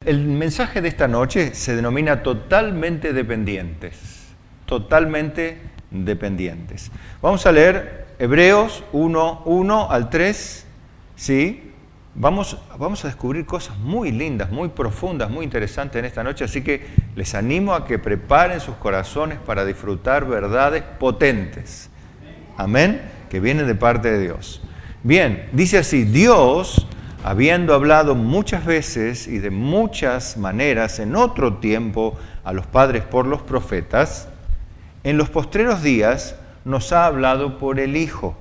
El mensaje de esta noche se denomina totalmente dependientes. Totalmente dependientes. Vamos a leer Hebreos 1 al 3, ¿sí? Vamos a descubrir cosas muy lindas, muy profundas, muy interesantes en esta noche, así que les animo a que preparen sus corazones para disfrutar verdades potentes. Amén, que vienen de parte de Dios. Bien, dice así: Dios, habiendo hablado muchas veces y de muchas maneras en otro tiempo a los padres por los profetas, en los postreros días nos ha hablado por el Hijo,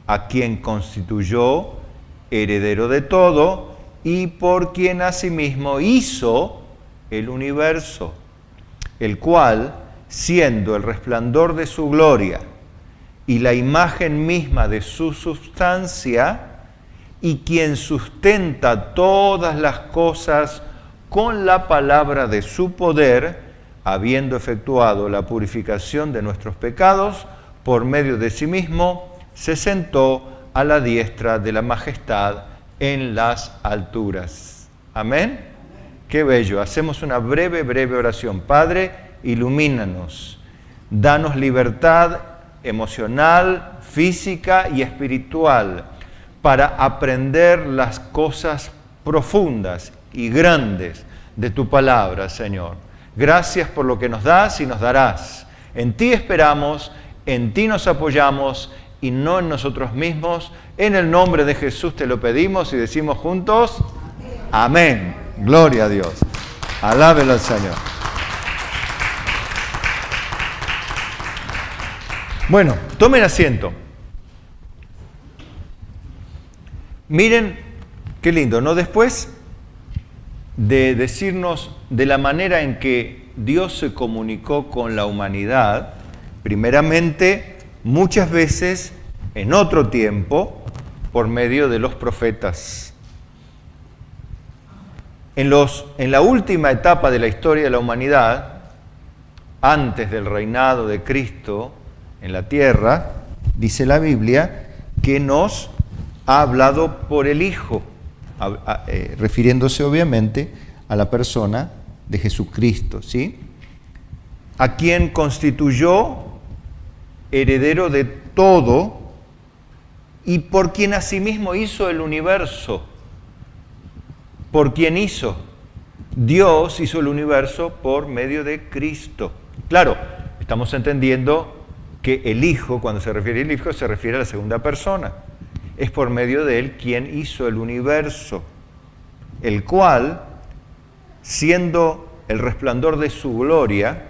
a quien constituyó heredero de todo y por quien asimismo hizo el universo, el cual, siendo el resplandor de su gloria y la imagen misma de su substancia, y quien sustenta todas las cosas con la palabra de su poder, habiendo efectuado la purificación de nuestros pecados, por medio de sí mismo, se sentó a la diestra de la majestad en las alturas. Amén. Qué bello. Hacemos una breve oración. Padre, ilumínanos. Danos libertad emocional, física y espiritual para aprender las cosas profundas y grandes de tu palabra, Señor. Gracias por lo que nos das y nos darás. En ti esperamos, en ti nos apoyamos y no en nosotros mismos. En el nombre de Jesús te lo pedimos y decimos juntos, amén. Gloria a Dios. Alábelo al Señor. Bueno, tomen asiento. Miren qué lindo, ¿no? Después de decirnos de la manera en que Dios se comunicó con la humanidad, primeramente, muchas veces, en otro tiempo, por medio de los profetas. En la última etapa de la historia de la humanidad, antes del reinado de Cristo en la tierra, dice la Biblia, que nos ha hablado por el Hijo, refiriéndose obviamente a la persona de Jesucristo, ¿sí? A quien constituyó heredero de todo y por quien asimismo hizo el universo. ¿Por quién hizo? Dios hizo el universo por medio de Cristo. Claro, estamos entendiendo que el Hijo, cuando se refiere al Hijo, se refiere a la segunda persona. Es por medio de Él quien hizo el universo, el cual, siendo el resplandor de su gloria,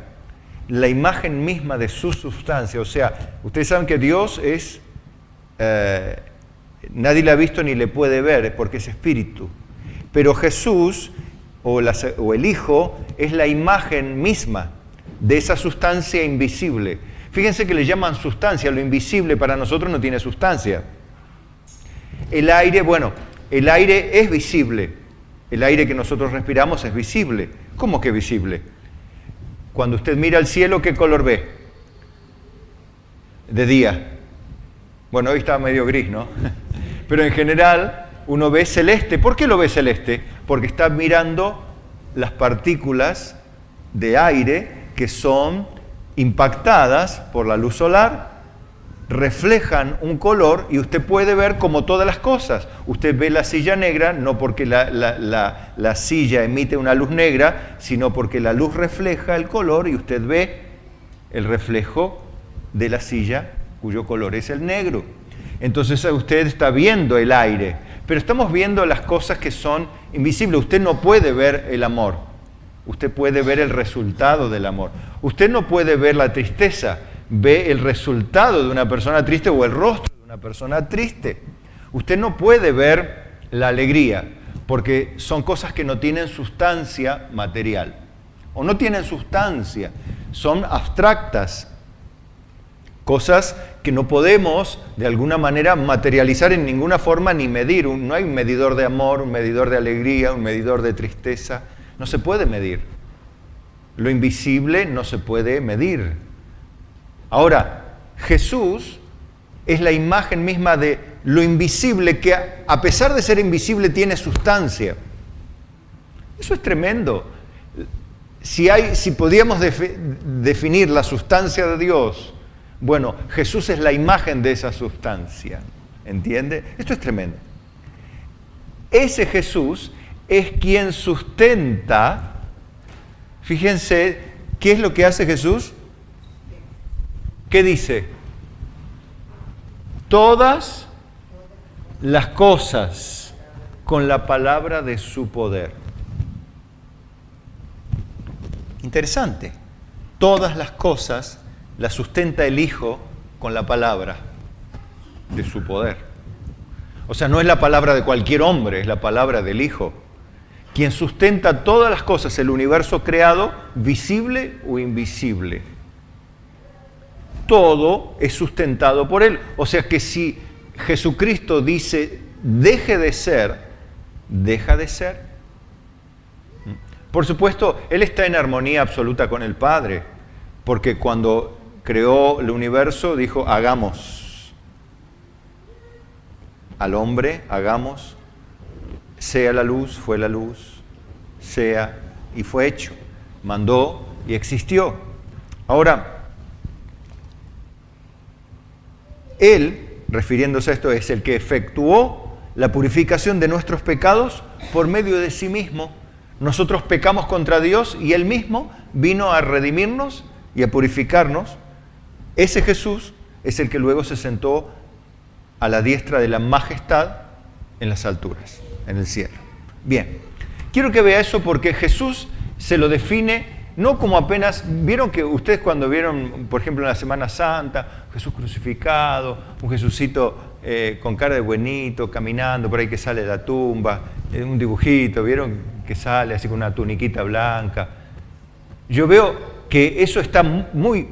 la imagen misma de su sustancia, o sea, ustedes saben que Dios es, nadie le ha visto ni le puede ver porque es espíritu, pero Jesús o el Hijo es la imagen misma de esa sustancia invisible. Fíjense que le llaman sustancia, lo invisible para nosotros no tiene sustancia. El aire, bueno, el aire es visible, el aire que nosotros respiramos es visible. ¿Cómo que visible? Cuando usted mira al cielo, ¿qué color ve? De día. Bueno, hoy está medio gris, ¿no? Pero en general uno ve celeste. ¿Por qué lo ve celeste? Porque está mirando las partículas de aire que son impactadas por la luz solar, reflejan un color y usted puede ver como todas las cosas. Usted ve la silla negra no porque la silla emite una luz negra, sino porque la luz refleja el color y usted ve el reflejo de la silla cuyo color es el negro. Entonces usted está viendo el aire, pero estamos viendo las cosas que son invisibles. Usted no puede ver el amor, usted puede ver el resultado del amor. Usted no puede ver la tristeza, ve el resultado de una persona triste o el rostro de una persona triste. Usted no puede ver la alegría, porque son cosas que no tienen sustancia material, o no tienen sustancia, son abstractas, cosas que no podemos de alguna manera materializar en ninguna forma ni medir. No hay un medidor de amor, un medidor de alegría, un medidor de tristeza, no se puede medir. Lo invisible no se puede medir. Ahora, Jesús es la imagen misma de lo invisible que, a pesar de ser invisible, tiene sustancia. Eso es tremendo. Si podíamos definir la sustancia de Dios, bueno, Jesús es la imagen de esa sustancia. ¿Entiende? Esto es tremendo. Ese Jesús es quien sustenta. Fíjense, ¿qué es lo que hace Jesús? ¿Qué dice? Todas las cosas con la palabra de su poder. Interesante. Todas las cosas las sustenta el Hijo con la palabra de su poder. O sea, no es la palabra de cualquier hombre, es la palabra del Hijo. Quien sustenta todas las cosas, el universo creado, visible o invisible. Todo es sustentado por Él. O sea que si Jesucristo dice, deje de ser, deja de ser. Por supuesto, Él está en armonía absoluta con el Padre, porque cuando creó el universo dijo, hagamos. Al hombre, hagamos. Sea la luz, fue la luz. Sea y fue hecho. Mandó y existió. Ahora, Él, refiriéndose a esto, es el que efectuó la purificación de nuestros pecados por medio de sí mismo. Nosotros pecamos contra Dios y Él mismo vino a redimirnos y a purificarnos. Ese Jesús es el que luego se sentó a la diestra de la majestad en las alturas, en el cielo. Bien, quiero que vea eso porque Jesús se lo define no como apenas, vieron que ustedes cuando vieron, por ejemplo, en la Semana Santa, Jesús crucificado, un Jesucito con cara de buenito, caminando por ahí que sale de la tumba, un dibujito, vieron que sale así con una tuniquita blanca. Yo veo que eso está muy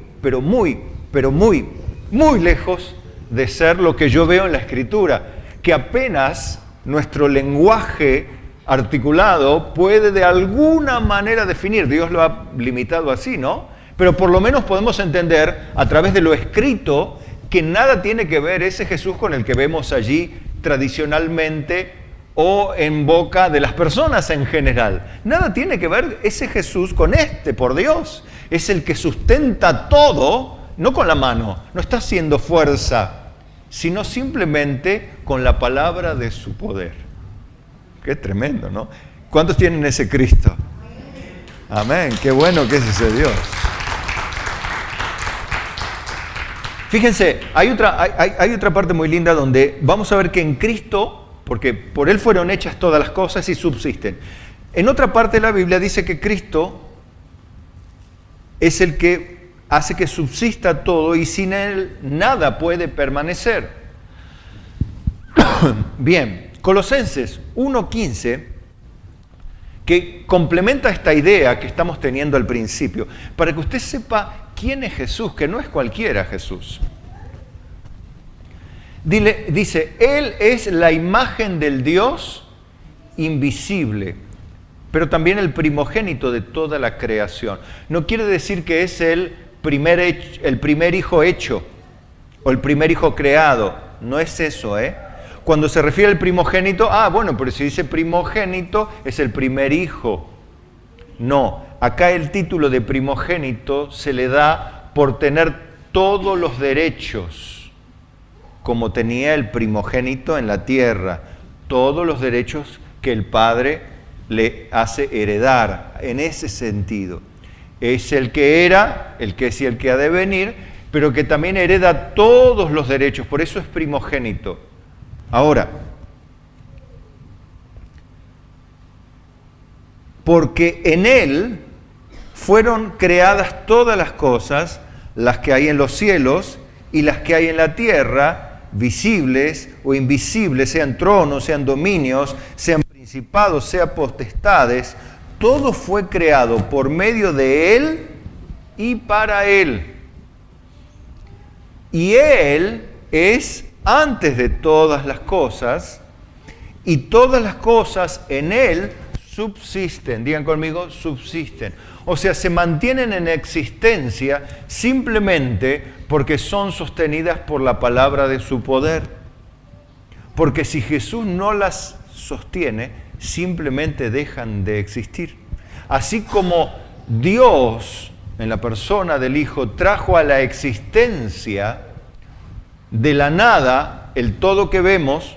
lejos de ser lo que yo veo en la Escritura, que apenas nuestro lenguaje articulado puede de alguna manera definir. Dios lo ha limitado así, ¿no? Pero por lo menos podemos entender a través de lo escrito que nada tiene que ver ese Jesús con el que vemos allí tradicionalmente o en boca de las personas en general. Nada tiene que ver ese Jesús con este, por Dios. Es el que sustenta todo, no con la mano, no está haciendo fuerza, sino simplemente con la palabra de su poder. Qué tremendo, ¿no? ¿Cuántos tienen ese Cristo? Amén, qué bueno que es ese Dios. Fíjense, hay otra parte muy linda donde vamos a ver que en Cristo, porque por Él fueron hechas todas las cosas y subsisten. En otra parte de la Biblia dice que Cristo es el que hace que subsista todo y sin Él nada puede permanecer. Bien, Colosenses 1:15, que complementa esta idea que estamos teniendo al principio, para que usted sepa quién es Jesús, que no es cualquiera Jesús. Dice, Él es la imagen del Dios invisible, pero también el primogénito de toda la creación. No quiere decir que es el primer hijo hecho o el primer hijo creado. No es eso, ¿eh? Cuando se refiere al primogénito, bueno, pero si dice primogénito es el primer hijo. No, acá el título de primogénito se le da por tener todos los derechos, como tenía el primogénito en la tierra, todos los derechos que el Padre le hace heredar, en ese sentido. Es el que era, el que es y el que ha de venir, pero que también hereda todos los derechos, por eso es primogénito. Ahora, porque en Él fueron creadas todas las cosas, las que hay en los cielos y las que hay en la tierra, visibles o invisibles, sean tronos, sean dominios, sean principados, sean potestades, todo fue creado por medio de Él y para Él. Y Él es antes de todas las cosas, y todas las cosas en Él subsisten. Digan conmigo, subsisten. O sea, se mantienen en existencia simplemente porque son sostenidas por la palabra de su poder. Porque si Jesús no las sostiene, simplemente dejan de existir. Así como Dios, en la persona del Hijo, trajo a la existencia de la nada el todo que vemos,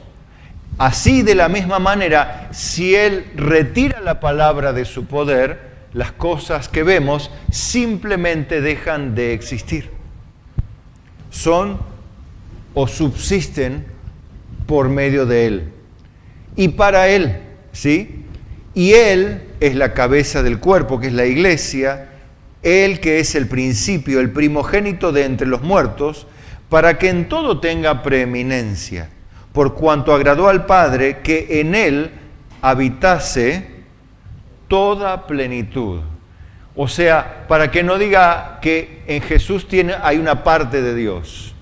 así de la misma manera, si Él retira la palabra de su poder, las cosas que vemos simplemente dejan de existir. Son o subsisten por medio de Él y para Él, ¿sí? Y Él es la cabeza del cuerpo, que es la iglesia, Él que es el principio, el primogénito de entre los muertos, para que en todo tenga preeminencia, por cuanto agradó al Padre que en Él habitase toda plenitud. O sea, para que no diga que en Jesús hay una parte de Dios,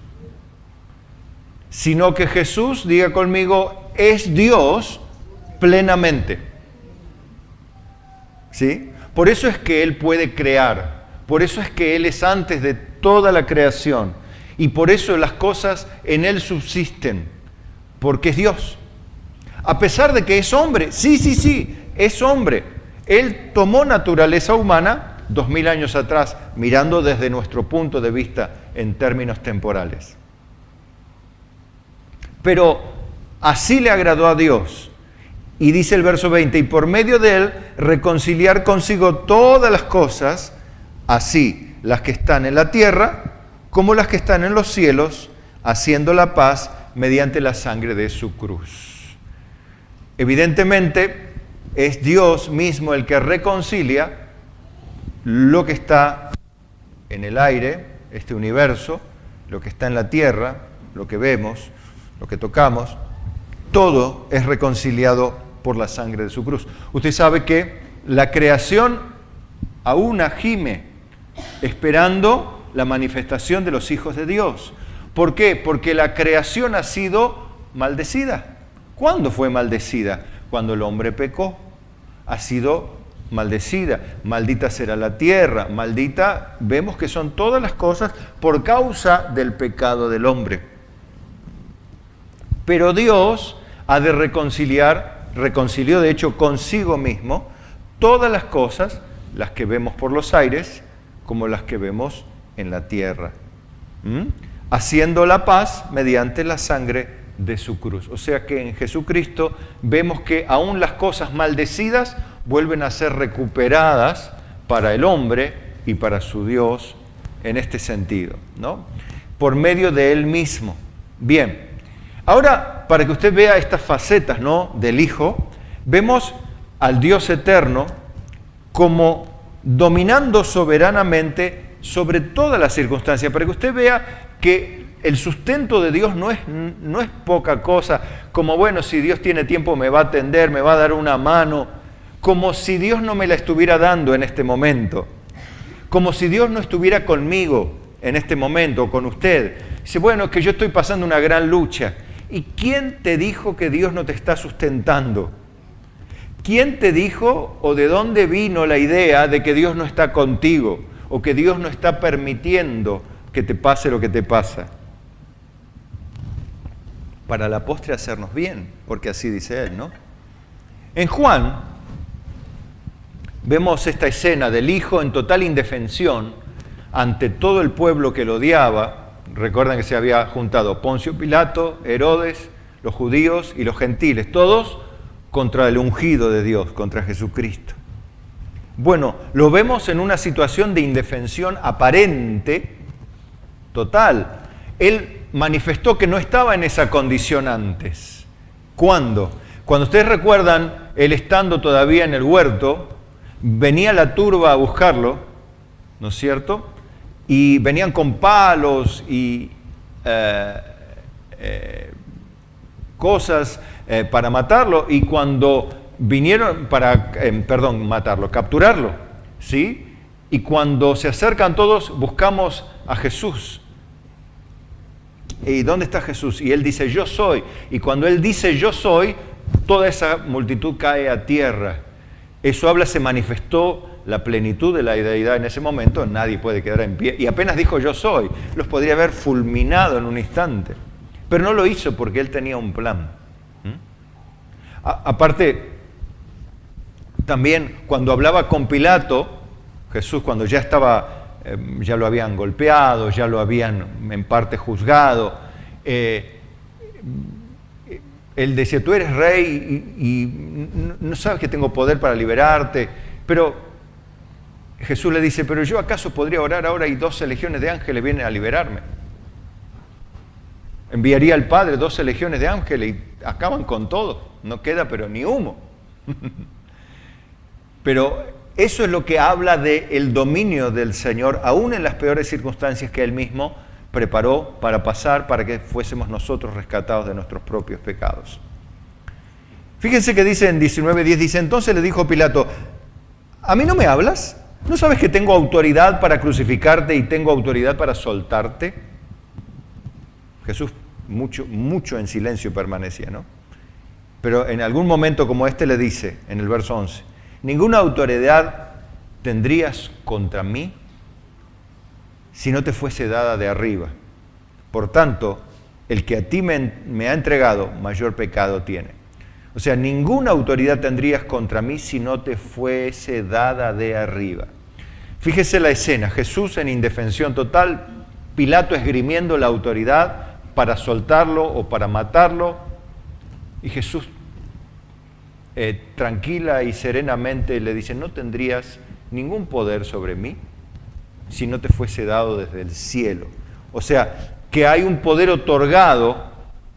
sino que Jesús, diga conmigo, es Dios plenamente. ¿Sí? Por eso es que Él puede crear, por eso es que Él es antes de toda la creación, y por eso las cosas en Él subsisten, porque es Dios. A pesar de que es hombre, sí, es hombre. Él tomó naturaleza humana 2000 años atrás, mirando desde nuestro punto de vista en términos temporales. Pero así le agradó a Dios. Y dice el verso 20, y por medio de Él reconciliar consigo todas las cosas, así las que están en la tierra como las que están en los cielos, haciendo la paz mediante la sangre de su cruz. Evidentemente, es Dios mismo el que reconcilia lo que está en el aire, este universo, lo que está en la tierra, lo que vemos, lo que tocamos, todo es reconciliado por la sangre de su cruz. Usted sabe que la creación aún gime esperando la manifestación de los hijos de Dios. ¿Por qué? Porque la creación ha sido maldecida. ¿Cuándo fue maldecida? Cuando el hombre pecó. Ha sido maldecida. Maldita será la tierra. Maldita, vemos que son todas las cosas por causa del pecado del hombre. Pero Dios ha de reconcilió de hecho consigo mismo todas las cosas, las que vemos por los aires, como las que vemos en la tierra. Haciendo la paz mediante la sangre de su cruz. O sea que en Jesucristo vemos que aún las cosas maldecidas vuelven a ser recuperadas para el hombre y para su Dios en este sentido, ¿no? Por medio de Él mismo. Bien, ahora para que usted vea estas facetas, ¿no?, del Hijo, vemos al Dios eterno como dominando soberanamente sobre todas las circunstancias, para que usted vea que el sustento de Dios no es poca cosa, como bueno, si Dios tiene tiempo me va a atender, me va a dar una mano, como si Dios no me la estuviera dando en este momento, como si Dios no estuviera conmigo en este momento, con usted. Dice, bueno, es que yo estoy pasando una gran lucha. ¿Y quién te dijo que Dios no te está sustentando? ¿Quién te dijo o de dónde vino la idea de que Dios no está contigo o que Dios no está permitiendo que te pase lo que te pasa? Para la postre hacernos bien, porque así dice Él, ¿no? En Juan vemos esta escena del Hijo en total indefensión ante todo el pueblo que lo odiaba. Recuerdan que se había juntado Poncio Pilato, Herodes, los judíos y los gentiles, todos contra el ungido de Dios, contra Jesucristo. Bueno, lo vemos en una situación de indefensión aparente, total. Él manifestó que no estaba en esa condición antes. ¿Cuándo? Cuando ustedes recuerdan, él estando todavía en el huerto, venía la turba a buscarlo, ¿no es cierto?, y venían con palos y cosas para matarlo, y cuando vinieron para, capturarlo, ¿sí? Y cuando se acercan todos, buscamos a Jesús. ¿Y dónde está Jesús? Y él dice, yo soy. Y cuando él dice, yo soy, toda esa multitud cae a tierra. Eso habla, se manifestó la plenitud de la deidad en ese momento, nadie puede quedar en pie. Y apenas dijo yo soy, los podría haber fulminado en un instante. Pero no lo hizo porque él tenía un plan. Aparte, También cuando hablaba con Pilato, Jesús cuando ya estaba, ya lo habían golpeado, ya lo habían en parte juzgado, él decía, tú eres rey y no sabes que tengo poder para liberarte, pero Jesús le dice, pero yo acaso podría orar ahora y 12 legiones de ángeles vienen a liberarme. Enviaría al Padre 12 legiones de ángeles y acaban con todo, no queda pero ni humo. Pero eso es lo que habla del dominio del Señor, aún en las peores circunstancias que Él mismo preparó para pasar, para que fuésemos nosotros rescatados de nuestros propios pecados. Fíjense que dice en 19:10, dice, entonces le dijo Pilato, ¿a mí no me hablas? ¿No sabes que tengo autoridad para crucificarte y tengo autoridad para soltarte? Jesús mucho en silencio permanecía, ¿no? Pero en algún momento como este le dice, en el verso 11, ninguna autoridad tendrías contra mí si no te fuese dada de arriba. Por tanto, el que a ti me ha entregado, mayor pecado tiene. O sea, ninguna autoridad tendrías contra mí si no te fuese dada de arriba. Fíjese la escena, Jesús en indefensión total, Pilato esgrimiendo la autoridad para soltarlo o para matarlo, y Jesús tranquila y serenamente le dice, no tendrías ningún poder sobre mí si no te fuese dado desde el cielo. O sea, que hay un poder otorgado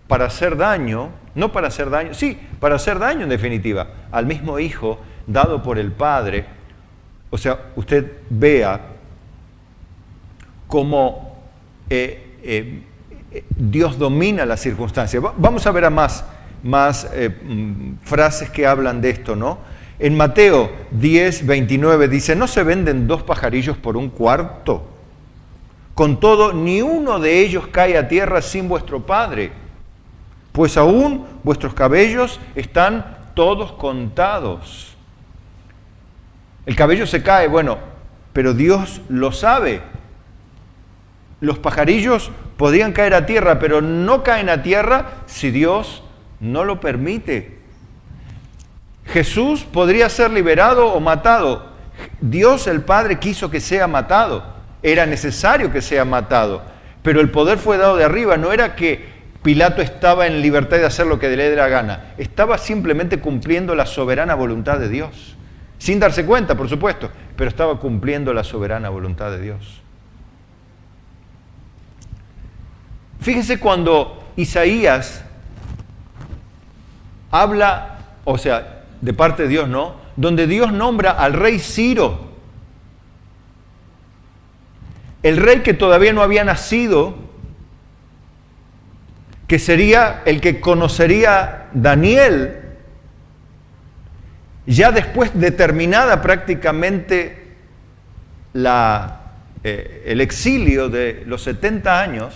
para hacer daño, no para hacer daño, sí, para hacer daño en definitiva, al mismo Hijo dado por el Padre. O sea, usted vea cómo Dios domina las circunstancias. Vamos a ver a más frases que hablan de esto, ¿no? En Mateo 10:29 dice, ¿no se venden 2 pajarillos por un cuarto? Con todo, ni uno de ellos cae a tierra sin vuestro Padre, pues aún vuestros cabellos están todos contados. El cabello se cae, bueno, pero Dios lo sabe. Los pajarillos podrían caer a tierra, pero no caen a tierra si Dios no lo permite. Jesús podría ser liberado o matado. Dios el Padre quiso que sea matado. Era necesario que sea matado. Pero el poder fue dado de arriba. No era que Pilato estaba en libertad de hacer lo que le dé la gana. Estaba simplemente cumpliendo la soberana voluntad de Dios. Sin darse cuenta, por supuesto, pero estaba cumpliendo la soberana voluntad de Dios. Fíjese cuando Isaías habla, o sea, de parte de Dios, ¿no? Donde Dios nombra al rey Ciro, el rey que todavía no había nacido, que sería el que conocería Daniel, ya después de terminada prácticamente el exilio de los 70 años,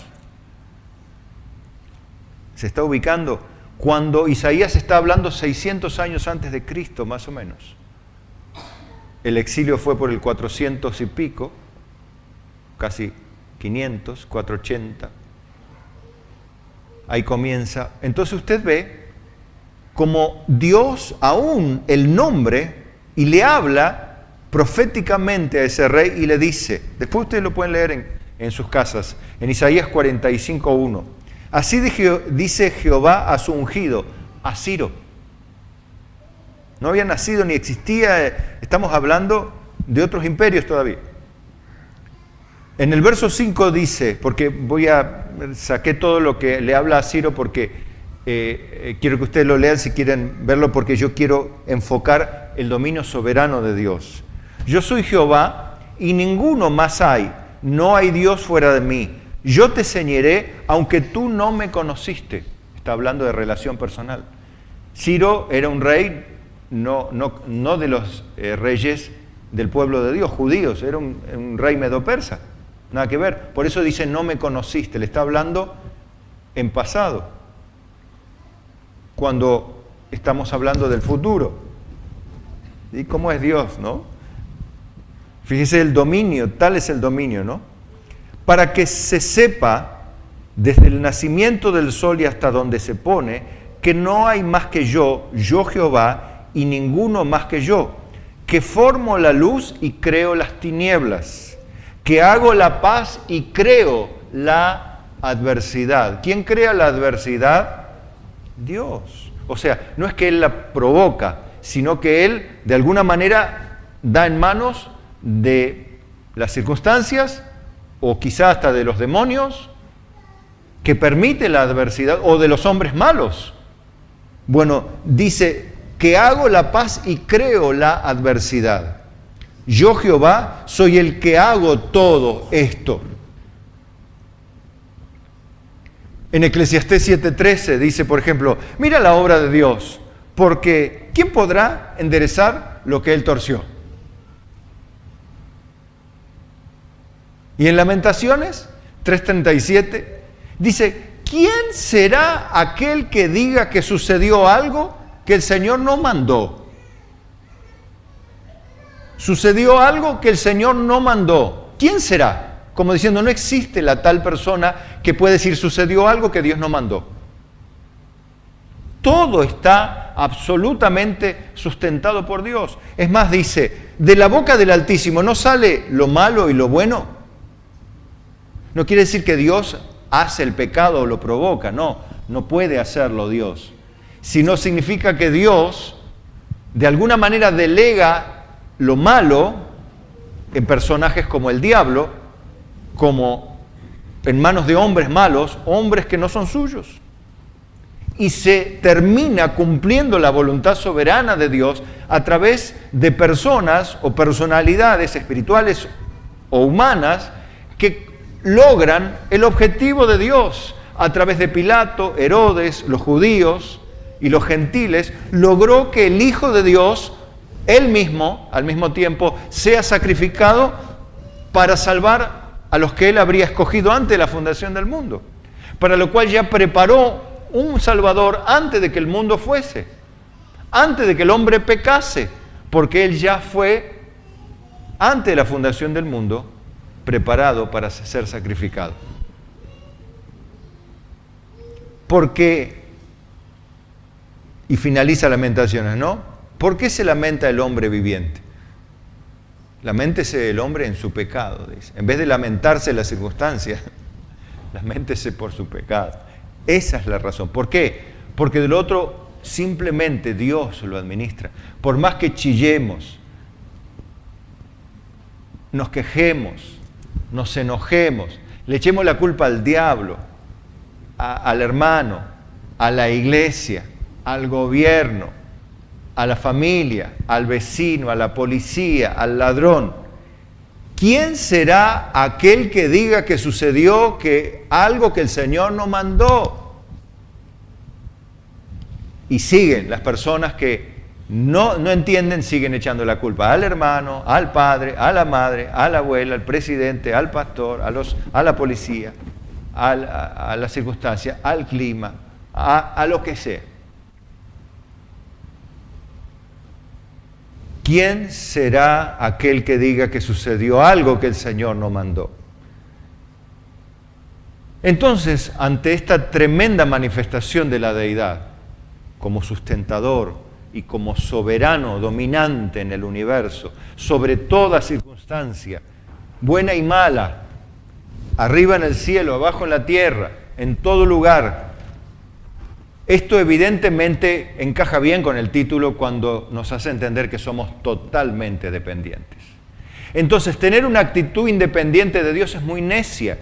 se está ubicando cuando Isaías está hablando 600 años antes de Cristo, más o menos. El exilio fue por el 400 y pico, casi 500, 480. Ahí comienza. Entonces usted ve como Dios aún el nombre y le habla proféticamente a ese rey y le dice, después ustedes lo pueden leer en sus casas, en Isaías 45:1. Así dice Jehová a su ungido, a Ciro. No había nacido ni existía, estamos hablando de otros imperios todavía. En el verso 5 dice, porque saqué todo lo que le habla a Ciro porque quiero que ustedes lo lean si quieren verlo, porque yo quiero enfocar el dominio soberano de Dios. Yo soy Jehová y ninguno más hay, no hay Dios fuera de mí. Yo te ceñiré aunque tú no me conociste. Está hablando de relación personal. Ciro era un rey, no de los reyes del pueblo de Dios, judíos, era un rey medo-persa. Nada que ver. Por eso dice no me conociste. Le está hablando en pasado, cuando estamos hablando del futuro. ¿Y cómo es Dios, no? Fíjese el dominio, tal es el dominio, ¿no? Para que se sepa desde el nacimiento del sol y hasta donde se pone, que no hay más que yo Jehová, y ninguno más que yo. que formo la luz y creo las tinieblas, que hago la paz y creo la adversidad. ¿Quién crea la adversidad? Dios. O sea, no es que Él la provoca, sino que Él de alguna manera da en manos de las circunstancias o quizá hasta de los demonios que permite la adversidad o de los hombres malos. Bueno, dice que hago la paz y creo la adversidad. Yo, Jehová, soy el que hago todo esto. En Eclesiastés 7:13 dice, por ejemplo, mira la obra de Dios, porque ¿quién podrá enderezar lo que Él torció? Y en Lamentaciones 3:37 dice, ¿quién será aquel que diga que sucedió algo que el Señor no mandó? Sucedió algo que el Señor no mandó. ¿Quién será? Como diciendo, no existe la tal persona que puede decir sucedió algo que Dios no mandó. Todo está absolutamente sustentado por Dios. Es más, dice, de la boca del Altísimo no sale lo malo y lo bueno. No quiere decir que Dios hace el pecado o lo provoca, no puede hacerlo Dios. Sino significa que Dios de alguna manera delega lo malo en personajes como el diablo, como en manos de hombres malos, hombres que no son suyos. Y se termina cumpliendo la voluntad soberana de Dios a través de personas o personalidades espirituales o humanas que logran el objetivo de Dios. A través de Pilato, Herodes, los judíos y los gentiles, logró que el Hijo de Dios, Él mismo, al mismo tiempo, sea sacrificado para salvar a los que Él habría escogido antes de la fundación del mundo, para lo cual ya preparó un Salvador antes de que el mundo fuese, antes de que el hombre pecase, porque Él ya fue, antes de la fundación del mundo, preparado para ser sacrificado. Porque, y finaliza Lamentaciones, ¿no? ¿Por qué se lamenta el hombre viviente? Laméntese el hombre en su pecado, dice. En vez de lamentarse las circunstancias, laméntese por su pecado. Esa es la razón. ¿Por qué? Porque del otro simplemente Dios lo administra. Por más que chillemos, nos quejemos, nos enojemos, le echemos la culpa al diablo, al hermano, a la iglesia, al gobierno, a la familia, al vecino, a la policía, al ladrón. ¿Quién será aquel que diga que sucedió algo que el Señor no mandó? Y siguen las personas que no entienden, siguen echando la culpa al hermano, al padre, a la madre, a la abuela, al presidente, al pastor, a la policía, a la circunstancia, al clima, a lo que sea. ¿Quién será aquel que diga que sucedió algo que el Señor no mandó? Entonces, ante esta tremenda manifestación de la deidad, como sustentador y como soberano, dominante en el universo, sobre toda circunstancia, buena y mala, arriba en el cielo, abajo en la tierra, en todo lugar. Esto evidentemente encaja bien con el título cuando nos hace entender que somos totalmente dependientes. Entonces, tener una actitud independiente de Dios es muy necia.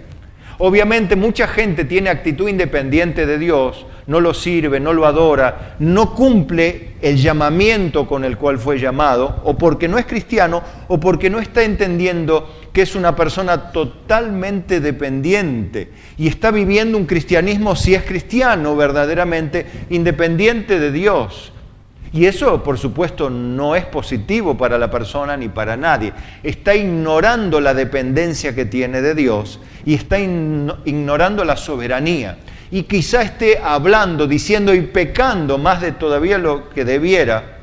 Obviamente, mucha gente tiene actitud independiente de Dios, no lo sirve, no lo adora, no cumple el llamamiento con el cual fue llamado, o porque no es cristiano, o porque no está entendiendo que es una persona totalmente dependiente y está viviendo un cristianismo, si es cristiano verdaderamente, independiente de Dios. Y eso, por supuesto, no es positivo para la persona ni para nadie. Está ignorando la dependencia que tiene de Dios y está ignorando la soberanía. Y quizá esté hablando, diciendo y pecando más de todavía lo que debiera.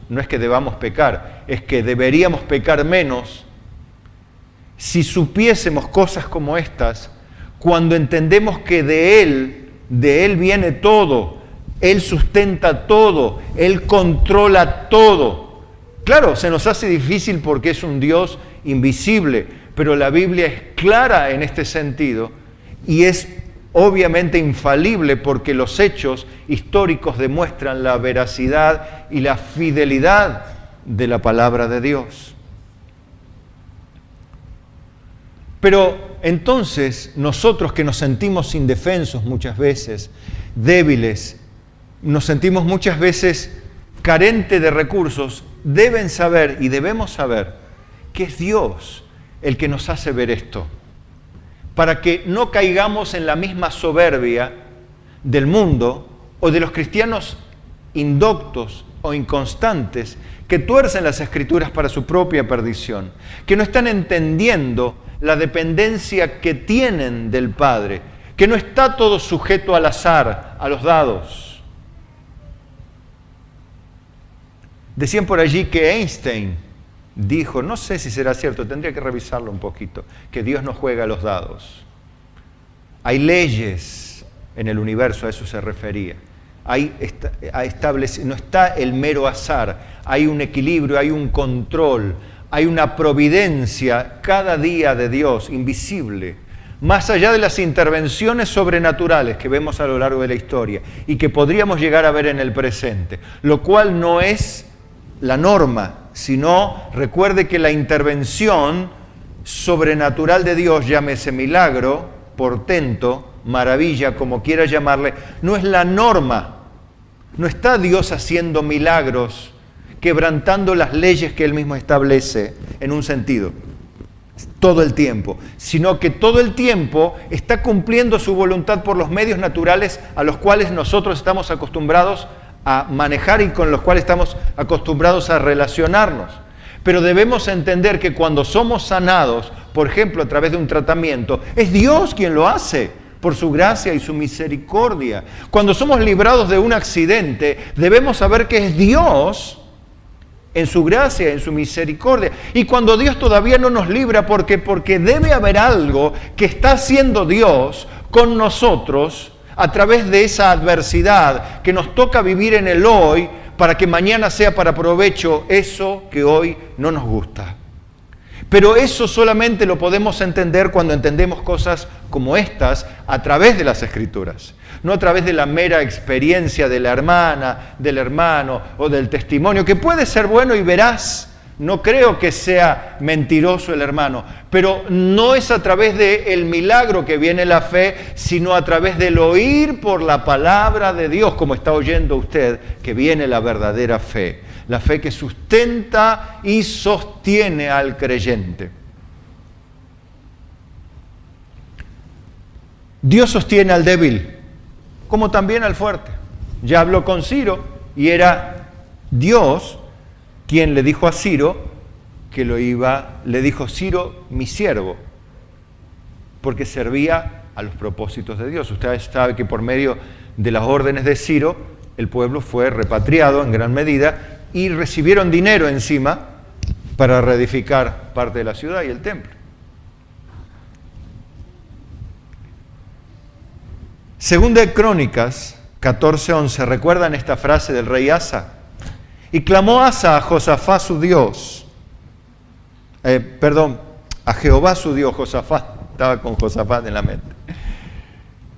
No es que debamos pecar, es que deberíamos pecar menos si supiésemos cosas como estas, cuando entendemos que de Él viene todo, Él sustenta todo, Él controla todo, Claro, se nos hace difícil porque es un Dios invisible, pero la Biblia es clara en este sentido y es obviamente infalible porque los hechos históricos demuestran la veracidad y la fidelidad de la palabra de Dios. Pero entonces nosotros que nos sentimos indefensos muchas veces, débiles, nos sentimos muchas veces carentes de recursos, deben saber y debemos saber que es Dios el que nos hace ver esto, para que no caigamos en la misma soberbia del mundo o de los cristianos indoctos o inconstantes que tuercen las Escrituras para su propia perdición, que no están entendiendo la dependencia que tienen del Padre, que no está todo sujeto al azar, a los dados. Decían por allí que Einstein dijo, no sé si será cierto, tendría que revisarlo un poquito, que Dios no juega a los dados. Hay leyes en el universo, a eso se refería. No está el mero azar, hay un equilibrio, hay un control, hay una providencia cada día de Dios, invisible, más allá de las intervenciones sobrenaturales que vemos a lo largo de la historia y que podríamos llegar a ver en el presente, lo cual no es la norma, sino recuerde que la intervención sobrenatural de Dios, llámese milagro, portento, maravilla, como quiera llamarle, no es la norma. No está Dios haciendo milagros, quebrantando las leyes que Él mismo establece en un sentido, todo el tiempo, sino que todo el tiempo está cumpliendo su voluntad por los medios naturales a los cuales nosotros estamos acostumbrados a manejar y con los cuales estamos acostumbrados a relacionarnos. Pero debemos entender que cuando somos sanados, por ejemplo, a través de un tratamiento, es Dios quien lo hace, por su gracia y su misericordia. Cuando somos librados de un accidente, debemos saber que es Dios en su gracia, en su misericordia. Y cuando Dios todavía no nos libra, porque debe haber algo que está haciendo Dios con nosotros a través de esa adversidad que nos toca vivir en el hoy, para que mañana sea para provecho eso que hoy no nos gusta. Pero eso solamente lo podemos entender cuando entendemos cosas como estas a través de las Escrituras, no a través de la mera experiencia de la hermana, del hermano o del testimonio, que puede ser bueno y veraz. No creo que sea mentiroso el hermano, pero no es a través del milagro que viene la fe, sino a través del oír por la palabra de Dios, como está oyendo usted, que viene la verdadera fe. La fe que sustenta y sostiene al creyente. Dios sostiene al débil, como también al fuerte. Ya habló con Ciro y era Dios quien le dijo a Ciro que le dijo Ciro, mi siervo, porque servía a los propósitos de Dios. Usted sabe que por medio de las órdenes de Ciro, el pueblo fue repatriado en gran medida y recibieron dinero encima para reedificar parte de la ciudad y el templo. Segunda de Crónicas 14:11, ¿recuerdan esta frase del rey Asa? Y clamó Asa a Josafat su Dios, a Jehová su Dios. Josafat, estaba con Josafat en la mente.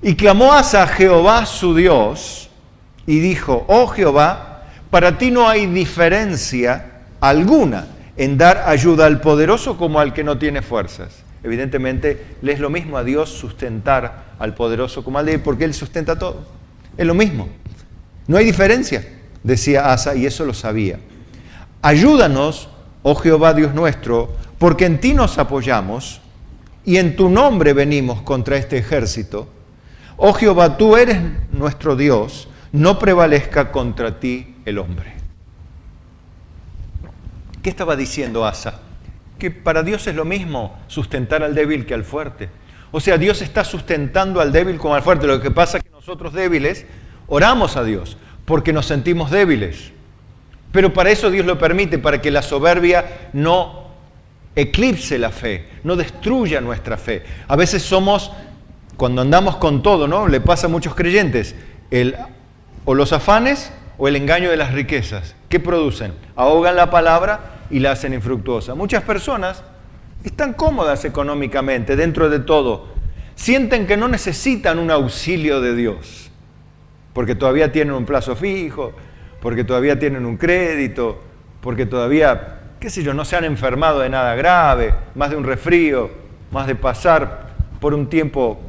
Y clamó Asa a Jehová su Dios y dijo, oh Jehová, para ti no hay diferencia alguna en dar ayuda al poderoso como al que no tiene fuerzas. Evidentemente, le es lo mismo a Dios sustentar al poderoso como al débil, porque Él sustenta todo. Es lo mismo. No hay diferencia, decía Asa, y eso lo sabía. Ayúdanos, oh Jehová Dios nuestro, porque en ti nos apoyamos y en tu nombre venimos contra este ejército. Oh Jehová, tú eres nuestro Dios, no prevalezca contra ti el hombre. ¿Qué estaba diciendo Asa? Que para Dios es lo mismo sustentar al débil que al fuerte. O sea, Dios está sustentando al débil como al fuerte. Lo que pasa es que nosotros débiles oramos a Dios porque nos sentimos débiles. Pero para eso Dios lo permite, para que la soberbia no eclipse la fe, no destruya nuestra fe. A veces somos, cuando andamos con todo, ¿no? Le pasa a muchos creyentes, o los afanes o el engaño de las riquezas. ¿Qué producen? Ahogan la palabra y la hacen infructuosa. Muchas personas están cómodas económicamente dentro de todo. Sienten que no necesitan un auxilio de Dios, porque todavía tienen un plazo fijo, porque todavía tienen un crédito, porque todavía, qué sé yo, no se han enfermado de nada grave, más de un resfrío, más de pasar por un tiempo,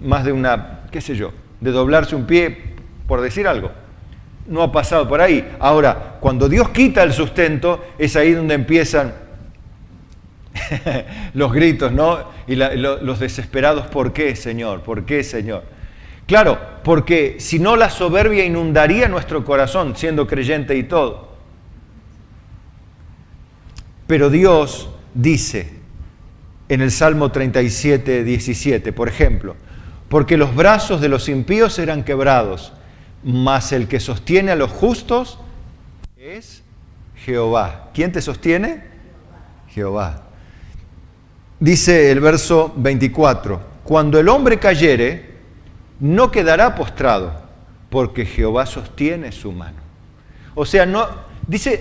más de una, qué sé yo, de doblarse un pie, por decir algo. No ha pasado por ahí. Ahora, cuando Dios quita el sustento, es ahí donde empiezan los gritos, ¿no? Y los desesperados, ¿por qué, Señor? ¿Por qué, Señor? Claro, porque si no la soberbia inundaría nuestro corazón, siendo creyente y todo. Pero Dios dice en el Salmo 37, 17, por ejemplo, porque los brazos de los impíos serán quebrados, mas el que sostiene a los justos es Jehová. ¿Quién te sostiene? Jehová. Dice el verso 24, cuando el hombre cayere, no quedará postrado, porque Jehová sostiene su mano. O sea,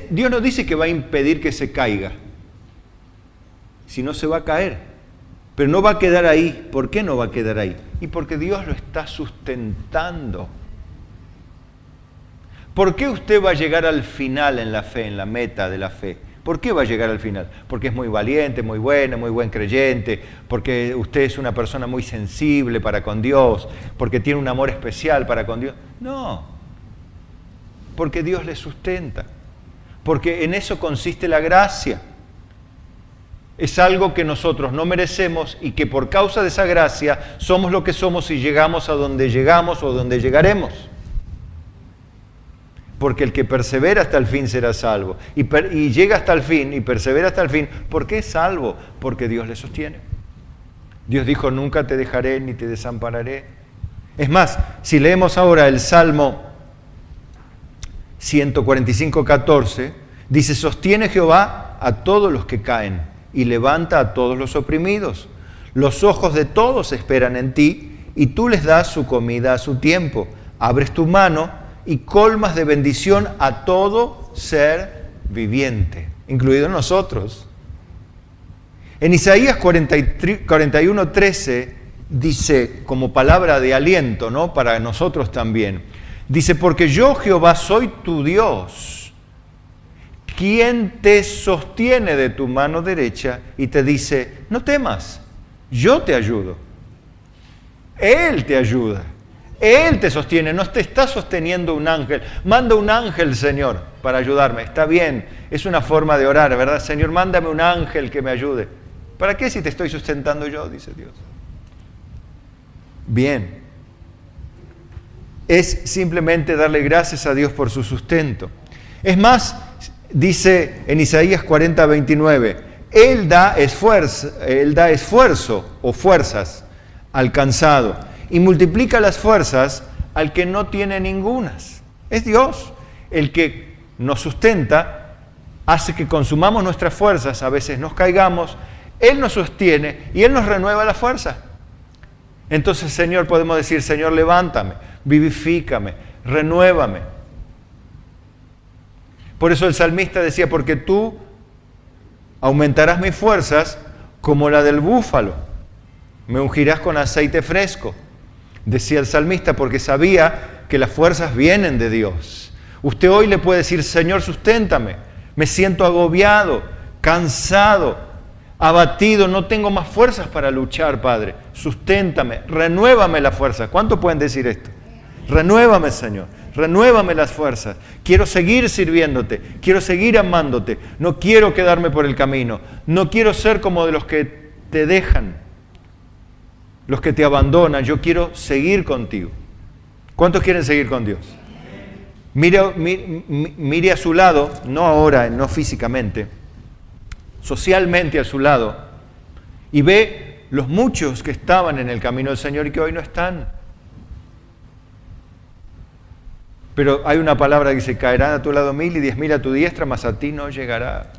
Dios no dice que va a impedir que se caiga, sino se va a caer, pero no va a quedar ahí. ¿Por qué no va a quedar ahí? Y porque Dios lo está sustentando. ¿Por qué usted va a llegar al final en la fe, en la meta de la fe? ¿Por qué va a llegar al final? Porque es muy valiente, muy buena, muy buen creyente, porque usted es una persona muy sensible para con Dios, porque tiene un amor especial para con Dios. No, porque Dios le sustenta, porque en eso consiste la gracia. Es algo que nosotros no merecemos y que por causa de esa gracia somos lo que somos y llegamos a donde llegamos o donde llegaremos. Porque el que persevera hasta el fin será salvo. Y llega hasta el fin y persevera hasta el fin. ¿Por qué es salvo? Porque Dios le sostiene. Dios dijo, nunca te dejaré ni te desampararé. Es más, si leemos ahora el Salmo 145, 14, dice, sostiene Jehová a todos los que caen y levanta a todos los oprimidos. Los ojos de todos esperan en ti y tú les das su comida a su tiempo. Abres tu mano y colmas de bendición a todo ser viviente, incluidos nosotros. En Isaías 41, 13 dice, como palabra de aliento, ¿no? Para nosotros también, dice, porque yo Jehová soy tu Dios, quien te sostiene de tu mano derecha y te dice, no temas, yo te ayudo. Él te ayuda. Él te sostiene, no te está sosteniendo un ángel. Manda un ángel, Señor, para ayudarme. Está bien, es una forma de orar, ¿verdad? Señor, mándame un ángel que me ayude. ¿Para qué si te estoy sustentando yo? Dice Dios. Bien. Es simplemente darle gracias a Dios por su sustento. Es más, dice en Isaías 40, 29, Él da esfuerzo o fuerzas al cansado y multiplica las fuerzas al que no tiene ningunas. Es Dios el que nos sustenta, hace que consumamos nuestras fuerzas, a veces nos caigamos, Él nos sostiene y Él nos renueva la fuerza. Entonces, Señor, podemos decir, Señor, levántame, vivifícame, renuévame. Por eso el salmista decía, porque tú aumentarás mis fuerzas como la del búfalo, me ungirás con aceite fresco. Decía el salmista, porque sabía que las fuerzas vienen de Dios. Usted hoy le puede decir, Señor, susténtame, me siento agobiado, cansado, abatido, no tengo más fuerzas para luchar, Padre. Susténtame, renuévame las fuerzas. ¿Cuántos pueden decir esto? Renuévame, Señor, renuévame las fuerzas. Quiero seguir sirviéndote, quiero seguir amándote, no quiero quedarme por el camino, no quiero ser como de los que te dejan, los que te abandonan, yo quiero seguir contigo. ¿Cuántos quieren seguir con Dios? Mire a su lado, no ahora, no físicamente, socialmente a su lado, y ve los muchos que estaban en el camino del Señor y que hoy no están. Pero hay una palabra que dice, caerán a tu lado 1000 y 10.000 a tu diestra, mas a ti no llegará.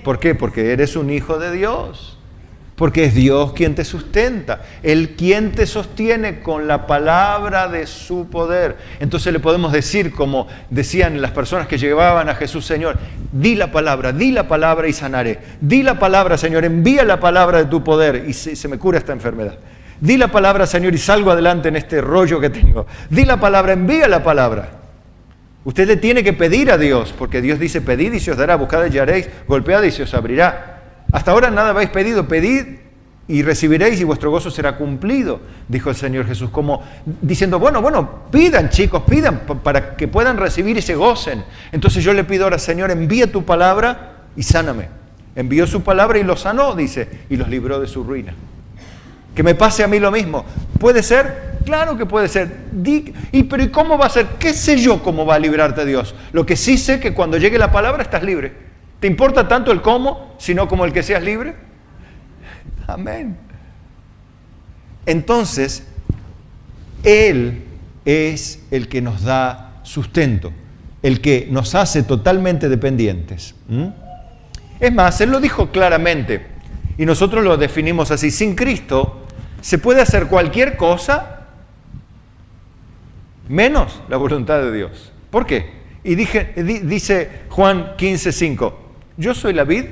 ¿Por qué? Porque eres un hijo de Dios. Porque es Dios quien te sustenta, Él quien te sostiene con la palabra de su poder. Entonces le podemos decir, como decían las personas que llevaban a Jesús: Señor, di la palabra y sanaré. Di la palabra, Señor, envía la palabra de tu poder y se me cura esta enfermedad. Di la palabra, Señor, y salgo adelante en este rollo que tengo. Di la palabra, envía la palabra. Usted le tiene que pedir a Dios, porque Dios dice: pedid y se os dará, buscad y hallaréis, golpead y se os abrirá. Hasta ahora nada habéis pedido, pedid y recibiréis y vuestro gozo será cumplido, dijo el Señor Jesús, como diciendo: bueno, pidan, chicos, pidan para que puedan recibir y se gocen. Entonces yo le pido ahora: Señor, envía tu palabra y sáname. Envió su palabra y los sanó, dice, y los libró de su ruina. Que me pase a mí lo mismo. ¿Puede ser? Claro que puede ser. Pero ¿y cómo va a ser? ¿Qué sé yo cómo va a librarte Dios? Lo que sí sé que cuando llegue la palabra estás libre. ¿Te importa tanto el cómo, sino como el que seas libre? Amén. Entonces, Él es el que nos da sustento, el que nos hace totalmente dependientes. Es más, Él lo dijo claramente, y nosotros lo definimos así: sin Cristo se puede hacer cualquier cosa menos la voluntad de Dios. ¿Por qué? Y dice Juan 15:5, yo soy la vid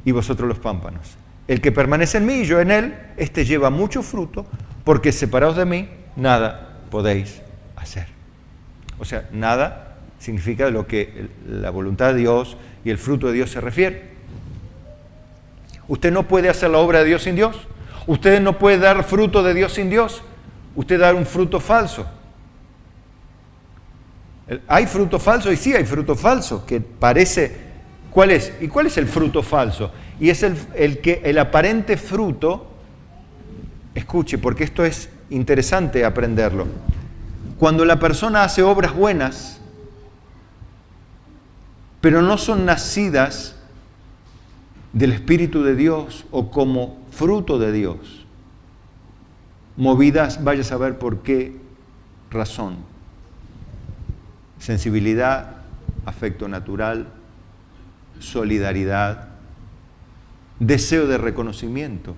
y vosotros los pámpanos. El que permanece en mí y yo en él, éste lleva mucho fruto, porque separados de mí, nada podéis hacer. O sea, nada significa lo que la voluntad de Dios y el fruto de Dios se refiere. Usted no puede hacer la obra de Dios sin Dios. Usted no puede dar fruto de Dios sin Dios. Usted da un fruto falso. Hay fruto falso, y sí hay fruto falso, que parece... ¿Cuál es? ¿Y cuál es el fruto falso? Y es el aparente fruto, escuche, porque esto es interesante aprenderlo. Cuando la persona hace obras buenas, pero no son nacidas del Espíritu de Dios o como fruto de Dios, movidas, vaya a saber por qué razón. Sensibilidad, afecto natural, solidaridad, deseo de reconocimiento,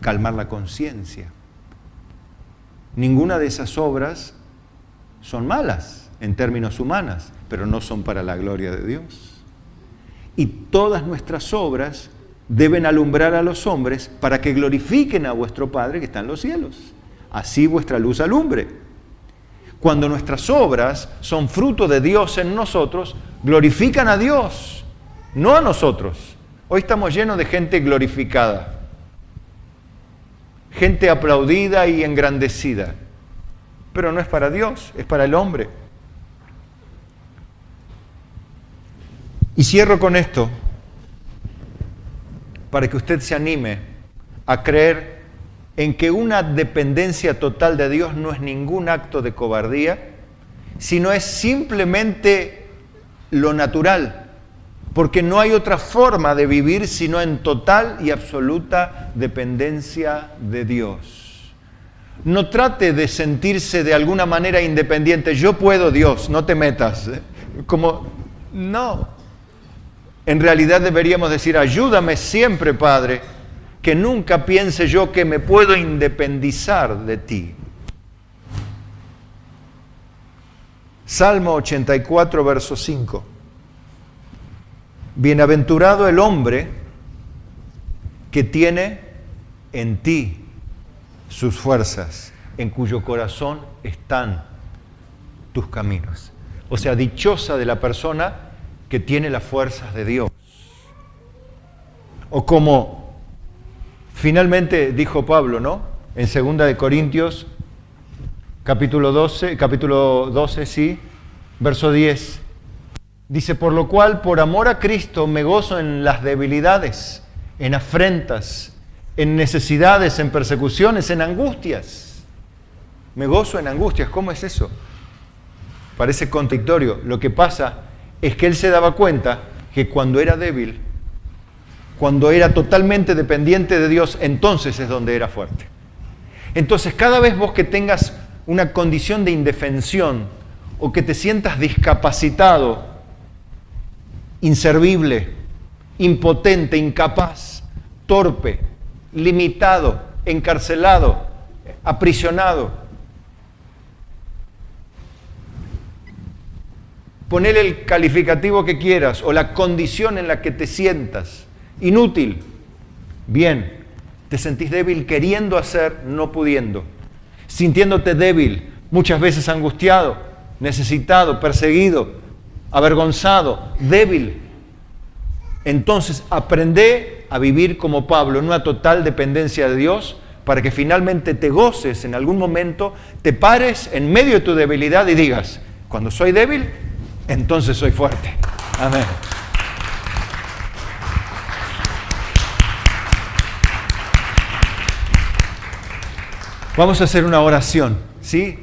calmar la conciencia. Ninguna de esas obras son malas en términos humanos, pero no son para la gloria de Dios. Y todas nuestras obras deben alumbrar a los hombres para que glorifiquen a vuestro Padre que está en los cielos. Así vuestra luz alumbre. Cuando nuestras obras son fruto de Dios en nosotros, glorifican a Dios, no a nosotros. Hoy estamos llenos de gente glorificada, gente aplaudida y engrandecida, pero no es para Dios, es para el hombre. Y cierro con esto, para que usted se anime a creer en que una dependencia total de Dios no es ningún acto de cobardía, sino es simplemente lo natural, porque no hay otra forma de vivir sino en total y absoluta dependencia de Dios. No trate de sentirse de alguna manera independiente. Yo puedo, Dios, no te metas. No. En realidad deberíamos decir: ayúdame siempre, Padre, que nunca piense yo que me puedo independizar de ti. Salmo 84, verso 5. Bienaventurado el hombre que tiene en ti sus fuerzas, en cuyo corazón están tus caminos. O sea, dichosa de la persona que tiene las fuerzas de Dios. O como finalmente dijo Pablo, ¿no? En 2 de Corintios, capítulo 12, sí, verso 10. Dice: por lo cual, por amor a Cristo, me gozo en las debilidades, en afrentas, en necesidades, en persecuciones, en angustias. Me gozo en angustias. ¿Cómo es eso? Parece contradictorio. Lo que pasa es que él se daba cuenta que cuando era débil, cuando era totalmente dependiente de Dios, entonces es donde era fuerte. Entonces, cada vez vos que tengas una condición de indefensión o que te sientas discapacitado, inservible, impotente, incapaz, torpe, limitado, encarcelado, aprisionado. Ponele el calificativo que quieras o la condición en la que te sientas. Inútil. Bien. Te sentís débil queriendo hacer, no pudiendo. Sintiéndote débil, muchas veces angustiado, necesitado, perseguido, avergonzado, débil. Entonces aprende a vivir como Pablo, en una total dependencia de Dios, para que finalmente te goces en algún momento, te pares en medio de tu debilidad y digas, cuando soy débil, entonces soy fuerte. Amén. Vamos a hacer una oración, ¿sí?